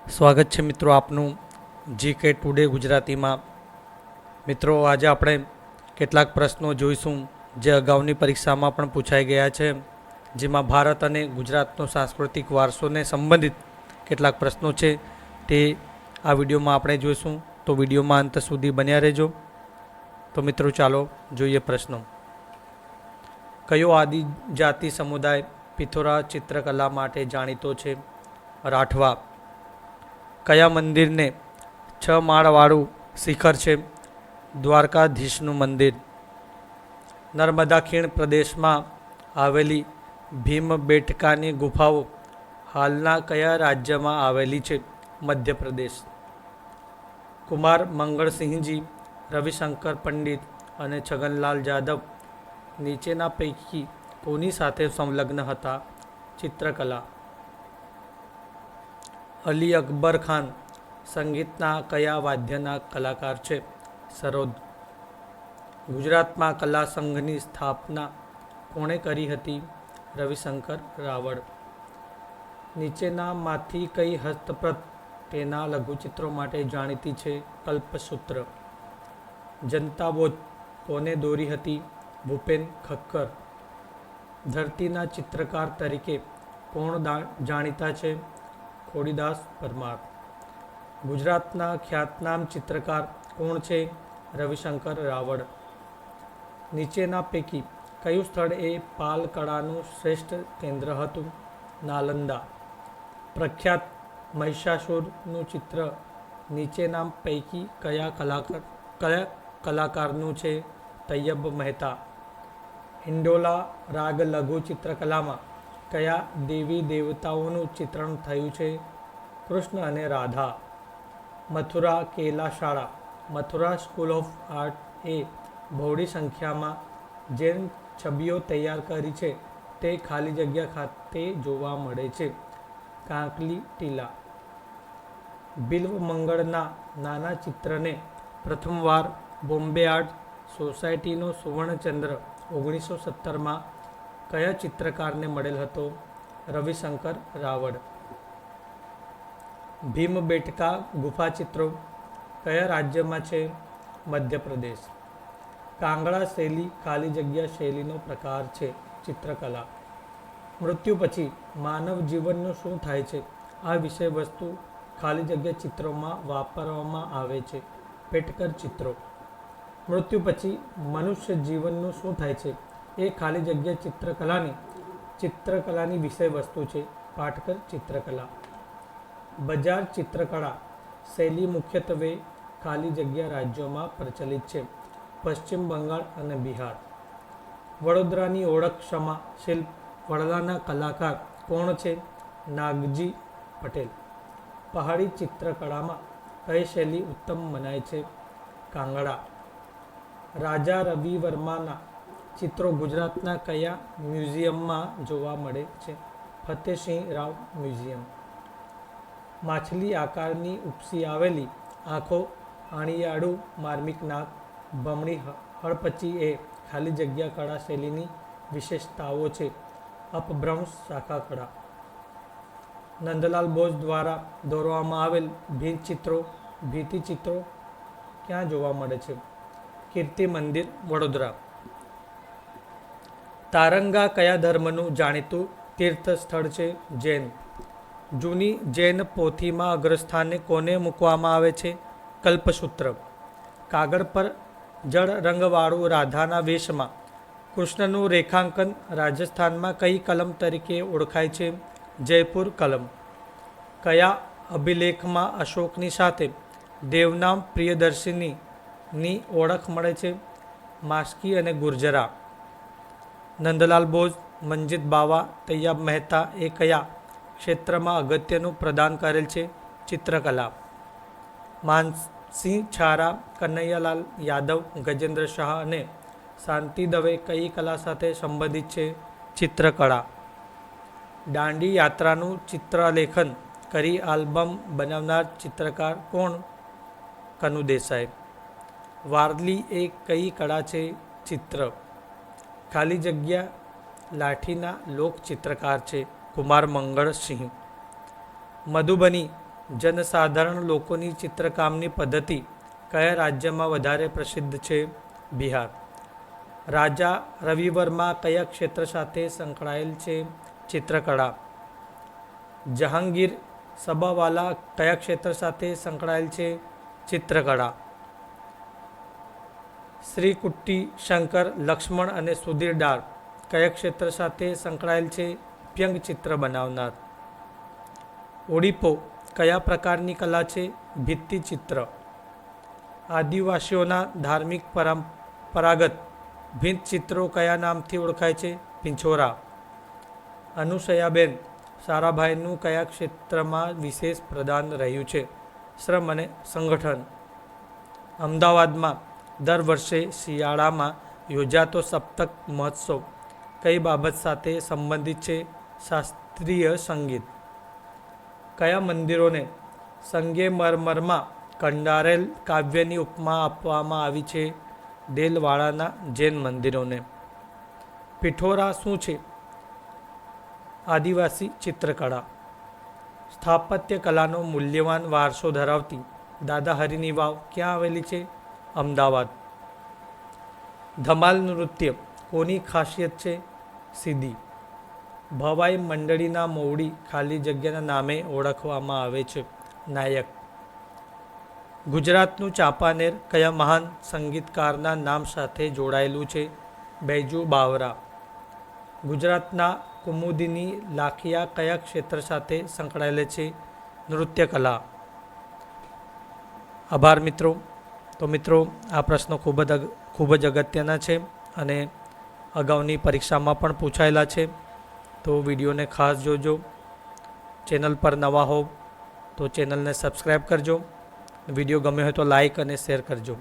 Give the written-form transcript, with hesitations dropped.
સ્વાગત છે મિત્રો આપનું જીકે ટુડે ગુજરાતીમાં। મિત્રો આજે આપણે કેટલાક પ્રશ્નો જોઈશું જે અગાઉની પરીક્ષામાં પણ પૂછાઈ ગયા છે, જેમાં ભારત અને ગુજરાતનો સાંસ્કૃતિક વારસોને સંબંધિત કેટલાક પ્રશ્નો છે તે આ વિડીયોમાં આપણે જોઈશું। તો વિડીયોમાં અંત સુધી બન્યા રહેજો। તો મિત્રો ચાલો જોઈએ પ્રશ્નો। કયો આદિજાતિ સમુદાય પિથોરા ચિત્રકલા માટે જાણીતો છે? રાઠવા। કયા મંદિરને 6 માળવાળું શિખર છે? દ્વારકાધીશનું મંદિર। નર્મદા ખીણ પ્રદેશમાં આવેલી ભીમબેટકાની ગુફાઓ હાલના કયા રાજ્યમાં આવેલી છે? મધ્યપ્રદેશ। કુમાર મંગળસિંહજી, રવિશંકર પંડિત અને છગનલાલ જાદવ નીચેના પૈકી કોની સાથે સંલગ્ન હતા? ચિત્રકલા। અલી અકબર ખાન સંગીતના કયા વાદ્યના કલાકાર છે? સરોદ। ગુજરાતમાં કલા સંઘની સ્થાપના કોણે કરી હતી? રવિશંકર રાવળ। નીચેનામાંથી કઈ હસ્તપ્રત તેના લઘુચિત્રો માટે જાણીતી છે? કલ્પસૂત્ર। જનતા બોધ કોને દોરી હતી? ભૂપેન ખક્કર। ધરતીના ચિત્રકાર તરીકે કોણ જાણીતા છે? ખોડીદાસ પરમાર। ગુજરાતના ખ્યાતનામ ચિત્રકાર કોણ છે? રવિશંકર રાવળ। નીચેના પૈકી કયું સ્થળ એ પાલ કળાનું શ્રેષ્ઠ કેન્દ્ર હતું? નાલંદા। પ્રખ્યાત મહિષાસુરનું ચિત્ર નીચેના પૈકી કયા કલાકારનું છે? તૈયબ મહેતા। હિંડોલા રાગ લઘુ ચિત્રકલામાં કયા દેવી દેવતાઓનું ચિત્રણ થયું છે? કૃષ્ણ અને રાધા। મથુરા કેલા શાળા મથુરા સ્કૂલ ઓફ આર્ટ એ બહોળી સંખ્યામાં જૈન છબીઓ તૈયાર કરી છે તે ખાલી જગ્યા ખાતે જોવા મળે છે? કાંકલી ટીલા। બિલ્વ મંગળના નાના ચિત્રને પ્રથમવાર બોમ્બે આર્ટ સોસાયટીનો સુવર્ણચંદ્ર 1917માં કયા ચિત્રકારને મળેલ હતો? રવિશંકર રાવળ। ભીમબેટકા ગુફા ચિત્રો કયા રાજ્યમાં છે? મધ્યપ્રદેશ। કાંગડા શૈલી ખાલી જગ્યા શૈલીનો પ્રકાર છે? ચિત્રકલા। મૃત્યુ પછી માનવ જીવનનું શું થાય છે? આ વિષય વસ્તુ ખાલી જગ્યા ચિત્રોમાં વાપરવામાં આવે છે? પેટકર ચિત્રો। મૃત્યુ પછી મનુષ્ય જીવનનું શું થાય છે? એ ખાલી જગ્યા ચિત્રકલાની વિષય વસ્તુ છે? પાટકર ચિત્રકલા। બજાર ચિત્રકળા શૈલી મુખ્યત્વે ખાલી જગ્યા રાજ્યોમાં પ્રચલિત છે? પશ્ચિમ બંગાળ અને બિહાર। વડોદરાની ઓળખ ક્ષમા શિલ્પ વડલાના કલાકાર કોણ છે? નાગજી પટેલ। પહાડી ચિત્રકળામાં કઈ શૈલી ઉત્તમ મનાય છે? કાંગડા। રાજા રવિ વર્માના ચિત્રો ગુજરાતના કયા મ્યુઝિયમમાં જોવા મળે છે? ફતેહસિંહ રાવ મ્યુઝિયમ। માછલી આકારની ઉપસી આવેલી આંખો, આણિયાળું માર્મિક નાક, બમણી હળપચી એ ખાલી જગ્યા કળા શૈલીની વિશેષતાઓ છે? અપભ્રંશ શાખા કળા। નંદલાલ બોઝ દ્વારા દોરવામાં આવેલ ભીંતચિત્રો ક્યાં જોવા મળે છે? કીર્તિ મંદિર, વડોદરા। તારંગા કયા ધર્મનું જાણીતું તીર્થ સ્થળ છે? જૈન। જૂની જૈન પોથીમાં અગ્રસ્થાને કોને મૂકવામાં આવે છે? કલ્પસૂત્ર। કાગળ પર જળ રંગવાળું રાધાના વેશમાં કૃષ્ણનું રેખાંકન રાજસ્થાનમાં કઈ કલમ તરીકે ઓળખાય છે? જયપુર કલમ। કયા અભિલેખમાં અશોકની સાથે દેવનામ પ્રિયદર્શિનીની ઓળખ મળે છે? માસ્કી અને ગુર્જરા। નંદલાલ બોઝ, મંજીત બાવા, તૈયબ મહેતા એ કયા ક્ષેત્રમાં અગત્યનું પ્રદાન કરેલ છે? ચિત્રકલા। માનસિંહ છારા, કનૈયાલાલ યાદવ, ગજેન્દ્ર શાહ અને શાંતિ દવે કઈ કલા સાથે સંબંધિત છે? ચિત્રકળા। દાંડી યાત્રાનું ચિત્રલેખન કરી આલ્બમ બનાવનાર ચિત્રકાર કોણ? કનુ દેસાઈ। વારલી એ કઈ કળા છે? ચિત્ર। ખાલી જગ્યા લાઠીના લોક ચિત્રકાર છે? કુમાર મંગળસિંહ। મધુબની જનસાધારણ લોકોની ચિત્રકામની પદ્ધતિ કયા રાજ્યમાં વધારે પ્રસિદ્ધ છે? બિહાર. રાજા રવિ વર્મા કયા ક્ષેત્ર સાથે સંકળાયેલ છે? ચિત્રકળા. જહાંગીર સબાવાલા કયા ક્ષેત્ર સાથે સંકળાયેલ છે? ચિત્રકળા. શ્રી કુટ્ટી શંકર, લક્ષ્મણ અને સુધીર ડાર કયા ક્ષેત્ર સાથે સંકળાયેલ છે? વ્યંગચિત્ર બનાવનાર. ઓડિપો કયા પ્રકારની કલા છે? ભિત્તિચિત્ર. આદિવાસીઓના ધાર્મિક પરંપરાગત ભીંતચિત્રો કયા નામથી ઓળખાય છે? પિંછોરા. અનુસયાબેન સારાભાઈનું કયા ક્ષેત્રમાં વિશેષ પ્રદાન રહ્યું છે? શ્રમ અને સંગઠન. અમદાવાદમાં દર વર્ષે શિયાળામાં યોજાતો સપ્તક મહોત્સવ કઈ બાબત સાથે સંબંધિત છે? શાસ્ત્રીય સંગીત. કયા મંદિરોને સંગેમરમરમાં કંડારેલ કાવ્યની ઉપમા આપવામાં આવી છે? દેલવાડાના જૈન મંદિરોને. પિઠોરા શું છે? આદિવાસી ચિત્રકળા. સ્થાપત્ય કલાનો મૂલ્યવાન વારસો ધરાવતી દાદા હરીની વાવ ક્યાં આવેલી છે? અમદાવાદ. ધમાલ નૃત્ય કોની ખાસિયત છે? સીધી. ભવાઈ મંડળીના મોવડી ખાલી જગ્યાના નામે ઓળખવામાં આવે છે? નાયક. ગુજરાતનું ચાંપાનેર કયા મહાન સંગીતકારના નામ સાથે જોડાયેલું છે? બૈજુ બાવરા. ગુજરાતના કુમુદિની લાખિયા કયા ક્ષેત્ર સાથે સંકળાયેલા છે? નૃત્યકલા. આભાર મિત્રો. તો મિત્રો, આ પ્રશ્નો ખૂબ જ અગત્યના છે અને અગાઉની પરીક્ષામાં પણ પૂછાયેલા છે. તો વિડીયોને ખાસ જોજો. ચેનલ પર નવા હો તો ચેનલને સબસ્ક્રાઈબ કરજો. વિડીયો ગમ્યો હોય તો લાઈક અને શેર કરજો.